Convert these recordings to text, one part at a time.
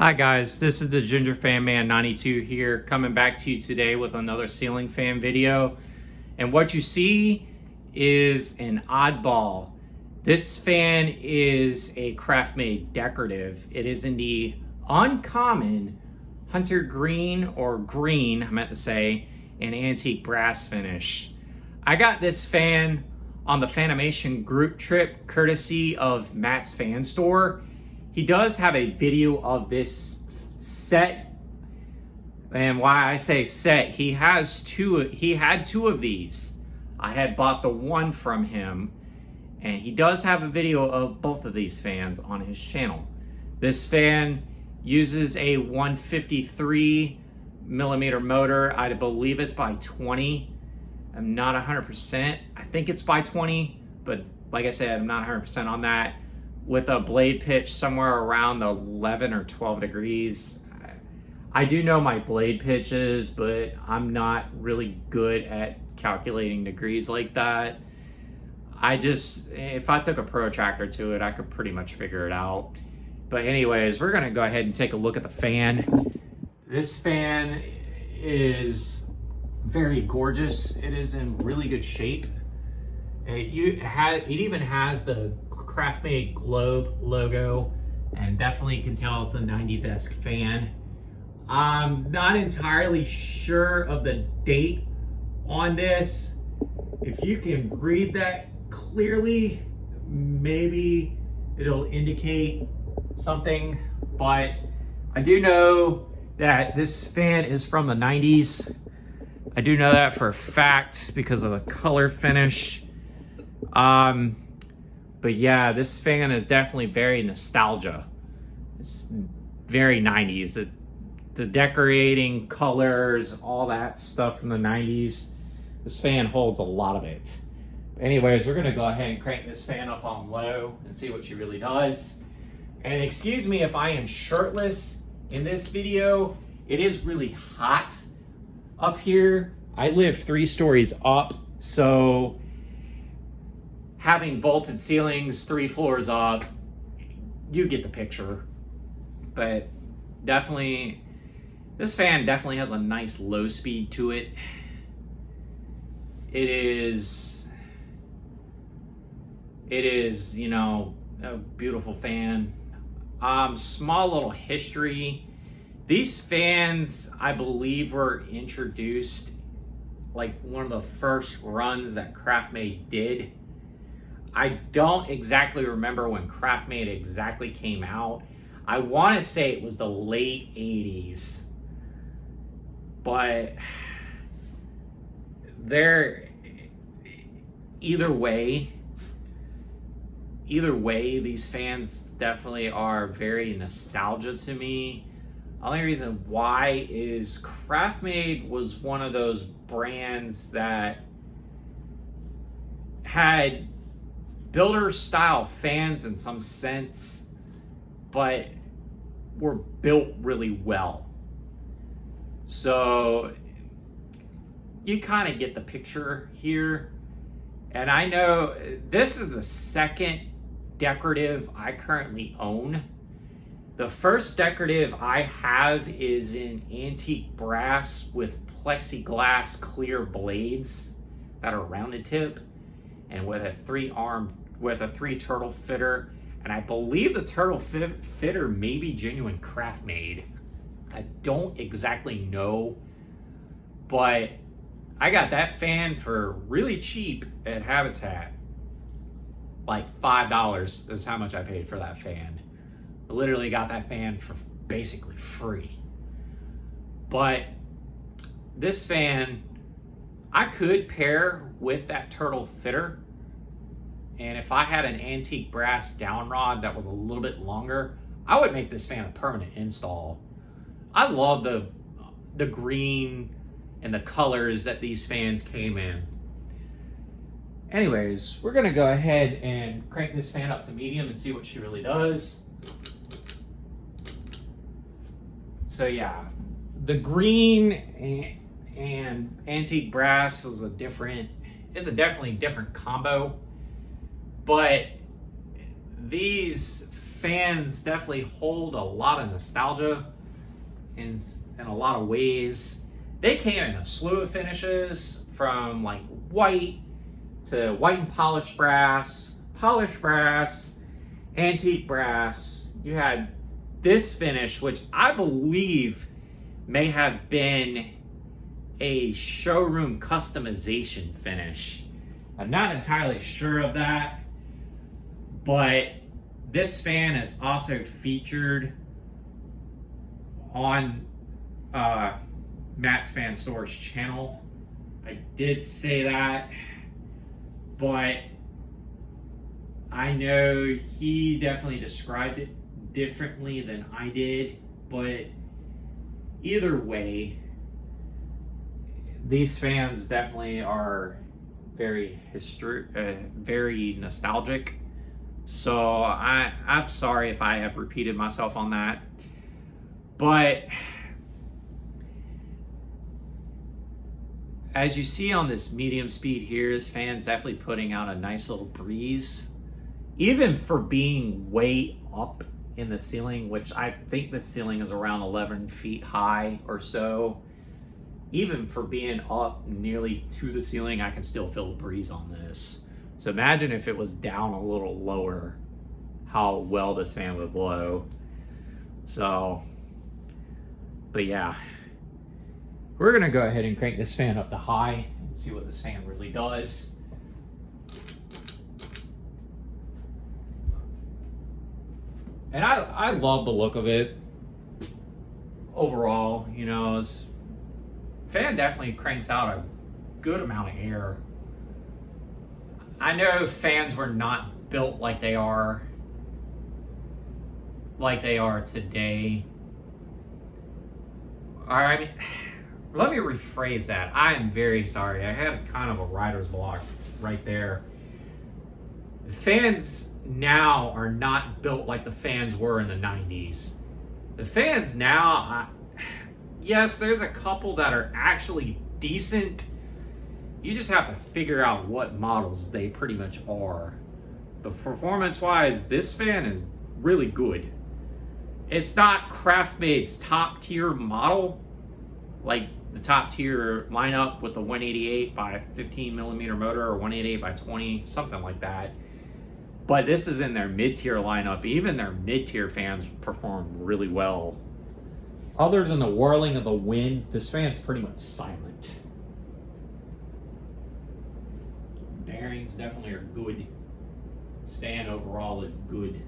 Hi guys, this is the Ginger Fan Man 92 here, coming back to you today with another ceiling fan video. And what you see is an oddball. This fan is a Craftmade Decorative. It is in the uncommon hunter green, or green, I meant to say, an antique brass finish. I got this fan on the Fanimation group trip courtesy of Matt's Fan Store. He does have a video of this set, and why I say set, he had two of these. I had bought the one from him, and he does have a video of both of these fans on his channel. This fan uses a 153 millimeter motor. I believe it's by 20. I'm not 100%. I think it's by 20, but like I said, I'm not 100% on that. With a blade pitch somewhere around 11 or 12 degrees. I do know my blade pitches, but I'm not really good at calculating degrees like that. If I took a protractor to it, I could pretty much figure it out. But anyways, we're gonna go ahead and take a look at the fan. This fan is very gorgeous. It is in really good shape. It even has the Craftmade Globe logo, and definitely can tell it's a 90s-esque fan. I'm not entirely sure of the date on this. If you can read that clearly, maybe it'll indicate something, but I do know that this fan is from the 90s. I do know that for a fact because of the color finish. But yeah, this fan is definitely very nostalgia. It's very 90s. The decorating, colors, all that stuff from the 90s. This fan holds a lot of it. But anyways, we're gonna go ahead and crank this fan up on low and see what she really does. And excuse me if I am shirtless in this video. It is really hot up here. I live 3 stories up, so having vaulted ceilings 3 floors up, you get the picture. But definitely, this fan definitely has a nice low speed to it. It is, you know, a beautiful fan. Small little history. These fans, I believe, were introduced like one of the first runs that Craftmade did. I don't exactly remember when Craftmade exactly came out. I want to say it was the late 80s. But either way, these fans definitely are very nostalgia to me. Only reason why is Craftmade was one of those brands that had builder style fans in some sense, but were built really well. So you kind of get the picture here. And I know this is the second decorative I currently own. The first decorative I have is in antique brass with plexiglass clear blades that are rounded tip, and with a 3 turtle fitter. And I believe the turtle fitter may be genuine Craftmade. I don't exactly know, but I got that fan for really cheap at Habitat. Like $5 is how much I paid for that fan. I literally got that fan for basically free. But this fan, I could pair with that turtle fitter. And if I had an antique brass down rod that was a little bit longer, I would make this fan a permanent install. I love the green and the colors that these fans came in. Anyways, we're gonna go ahead and crank this fan up to medium and see what she really does. So yeah, the green and antique brass is a definitely different combo. But these fans definitely hold a lot of nostalgia in a lot of ways. They came in a slew of finishes, from like white to white and polished brass, antique brass. You had this finish, which I believe may have been a showroom customization finish. I'm not entirely sure of that, but this fan is also featured on Matt's Fan Store's channel. I did say that, but I know he definitely described it differently than I did. But either way, these fans definitely are very very nostalgic. So I'm sorry if I have repeated myself on that. But as you see on this medium speed here, this fan's definitely putting out a nice little breeze. Even for being way up in the ceiling, which I think the ceiling is around 11 feet high or so. Even for being up nearly to the ceiling, I can still feel the breeze on this. So imagine if it was down a little lower, how well this fan would blow. So, but yeah. We're gonna go ahead and crank this fan up to high and see what this fan really does. And I love the look of it overall. You know, this fan definitely cranks out a good amount of air. I know fans were not built like they are today. All right. Let me rephrase that. I am very sorry. I had kind of a writer's block right there. The fans now are not built like the fans were in the 90s. The fans now, yes, there's a couple that are actually decent. You just have to figure out what models they pretty much are. But performance-wise, this fan is really good. It's not Craftmade's top tier model, like the top tier lineup with the 188 by 15 millimeter motor or 188 by 20, something like that. But this is in their mid-tier lineup. Even their mid-tier fans perform really well. Other than the whirling of the wind, this fan's pretty much silent. Bearings definitely are good. This fan overall is good.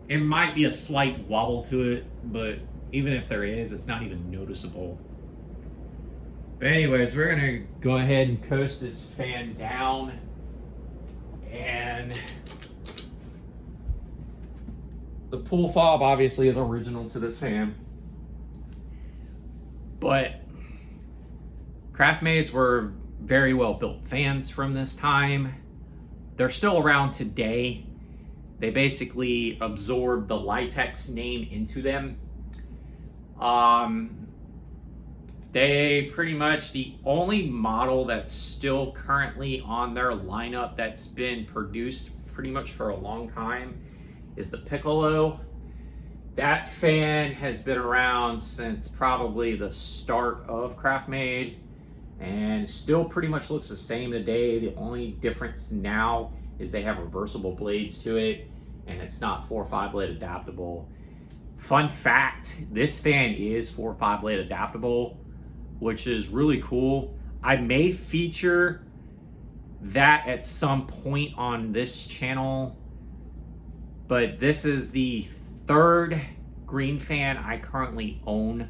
It might be a slight wobble to it, but even if there is, it's not even noticeable. But anyways, we're gonna go ahead and coast this fan down, and the pull fob obviously is original to this fan, but Craftmade's were very well built fans from this time. They're still around today. They basically absorbed the Litex name into them. They pretty much, the only model that's still currently on their lineup that's been produced pretty much for a long time is the Piccolo. That fan has been around since probably the start of Craftmade and still pretty much looks the same today. The only difference now is they have reversible blades to it and it's not 4-5 blade adaptable. Fun fact, this fan is 4-5 blade adaptable, which is really cool. I may feature that at some point on this channel, but this is the third green fan I currently own.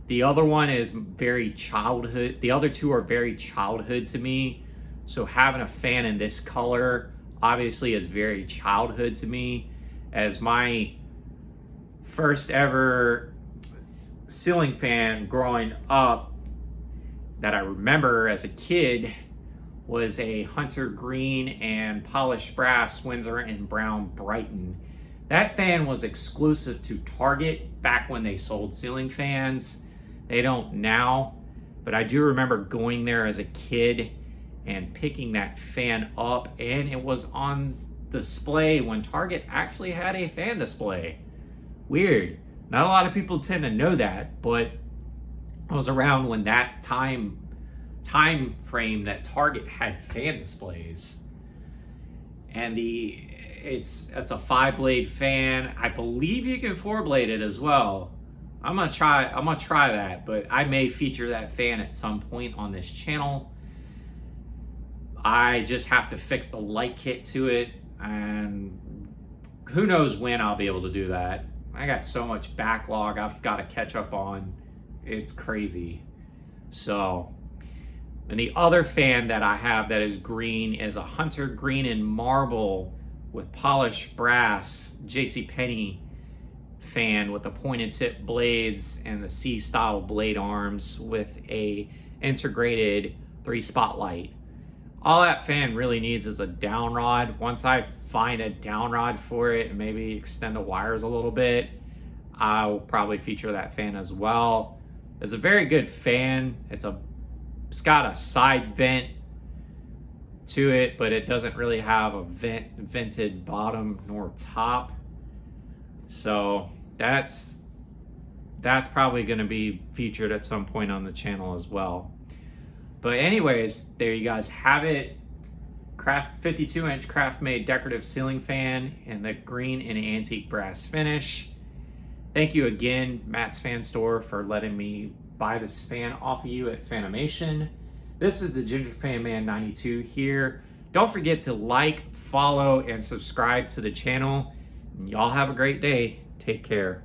The other one is very childhood. The other two are very childhood to me. So having a fan in this color obviously is very childhood to me, as my first ever ceiling fan growing up that I remember as a kid was a hunter green and polished brass Windsor and Brown Brighton. That fan was exclusive to Target back when they sold ceiling fans. They don't now, but I do remember going there as a kid and picking that fan up, and it was on display when Target actually had a fan display. Weird. Not a lot of people tend to know that, but I was around when that time frame that Target had fan displays. And it's a 5-blade fan. I believe you can 4-blade it as well. I'm gonna try that, but I may feature that fan at some point on this channel. I just have to fix the light kit to it, and who knows when I'll be able to do that. I got so much backlog I've got to catch up on. It's crazy. So, and the other fan that I have that is green is a hunter green and marble with polished brass JCPenney fan with the pointed tip blades and the C-style blade arms with a integrated 3 spotlight. All that fan really needs is a down rod. Once I find a down rod for it and maybe extend the wires a little bit, I'll probably feature that fan as well. It's a very good fan. It's got a side vent to it, but it doesn't really have a vented bottom nor top. So that's probably going to be featured at some point on the channel as well. But anyways, there you guys have it. 52-inch Craftmade decorative ceiling fan in the green and antique brass finish. Thank you again, Matt's Fan Store, for letting me buy this fan off of you at Fanimation. This is the Ginger Fan Man 92 here. Don't forget to like, follow, and subscribe to the channel. Y'all have a great day. Take care.